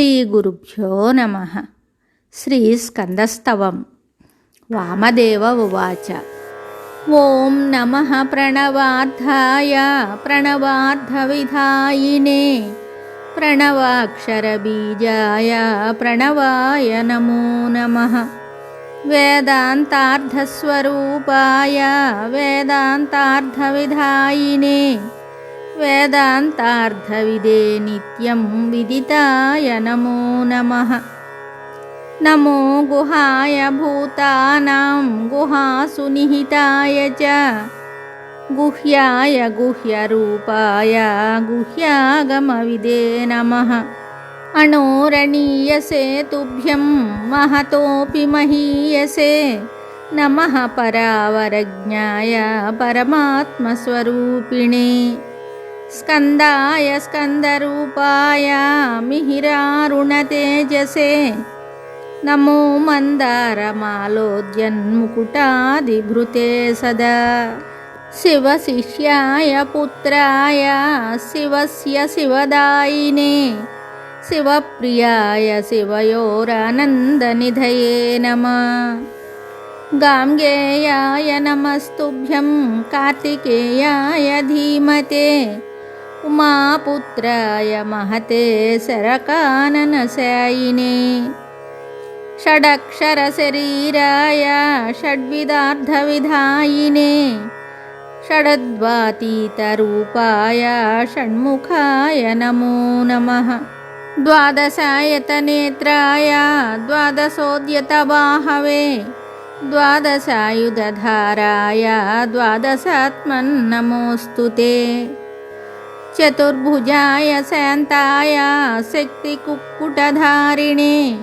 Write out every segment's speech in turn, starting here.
శ్రీగురుభ్యో నమః. శ్రీస్కందస్తవం. వామదేవ ఉవాచ. ఓం నమః ప్రణవార్థాయ ప్రణవార్థవిధాయినే ప్రణవాక్షరబీజాయ ప్రణవాయ నమో నమః. వేదాంతార్థస్వరూపాయ వేదాంతార్థవిధాయినే వేదాంతార్థవిదే నిత్యం విదితాయ నమో నమః. నమో గుహాయ భూతానాం గుహాసు నిహితాయ చ గుహ్యాయ గుహ్యరూపాయ గుహ్యాగమవిదే నమః. అణోరణీయసే తుభ్యం మహతోపి మహీయసే నమః పరావరజ్ఞాయ పరమాత్మస్వరూపిణే. స్కందాయ స్కందరూపాయ మిహిరారుణతేజసే నమో మందారమాలోద్యన్ముకుటాదిభృతే సదా. శివశిష్యాయ పుత్రాయ శివస్య శివదాయినే శివప్రియాయ శివయోరానందనిధయే నమః. గాంగేయాయ నమస్తుభ్యం కార్తికేయాయ ధీమతే ఉమాపుత్రాయ మహతే శరకాననశాయినే. షడక్షరశరీరాయ షడ్విదార్థవిధాయినే షడద్వాతీతరూపాయ షణ్ముఖాయ నమో నమః. ద్వాదశాయతనేత్రాయ ద్వాదశోద్యతబాహవే ద్వాదశాయుధధారాయ ద్వాదశాత్మన్నమోऽस्तुते. చతుర్భుజాయ శాంతాయ శక్తికుక్కుటధారిణే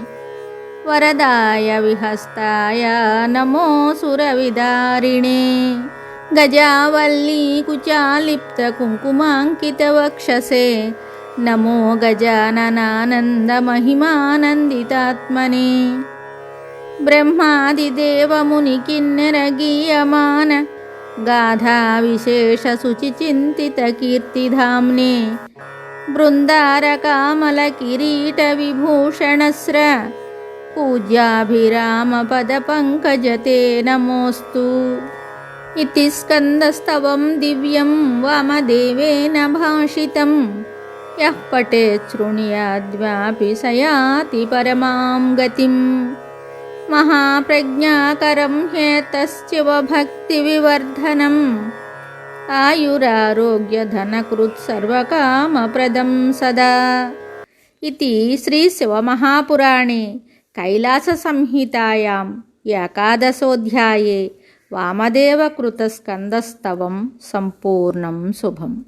వరదాయ విహస్తాయ నమో సురవిదారిణే. గజావల్లీ కుచాలిప్త కుంకుమాంకితవక్షసే నమో గజాననానందమహిమానందితాత్మనే. బ్రహ్మాదిదేవమునికిన్నెరగీయమాన గాధా విశేషశుచిచింతితకీర్తిధామ్నే బృందారకామలకిరీటవిభూషణస్ర పూజ్యాభిరామపదపంకజతే నమోऽस्तु. ఇతి స్కందస్తవం దివ్యం వామదేవేన భాషితం. యః పఠేత్ శృణుయాద్వాపి స యాతి పరమాం గతిం. మహాప్రజ్ఞాకరం హ్యేతశ్చివభక్తివివర్ధనం ఆయురారోగ్యధనకృత్ సర్వకామప్రదం సదా. ఇతి శ్రీ శివమహాపురాణే కైలాససంహితాయాం ఏకాదశోऽధ్యాయే వామదేవకృతస్కందస్తవం సంపూర్ణం శుభం.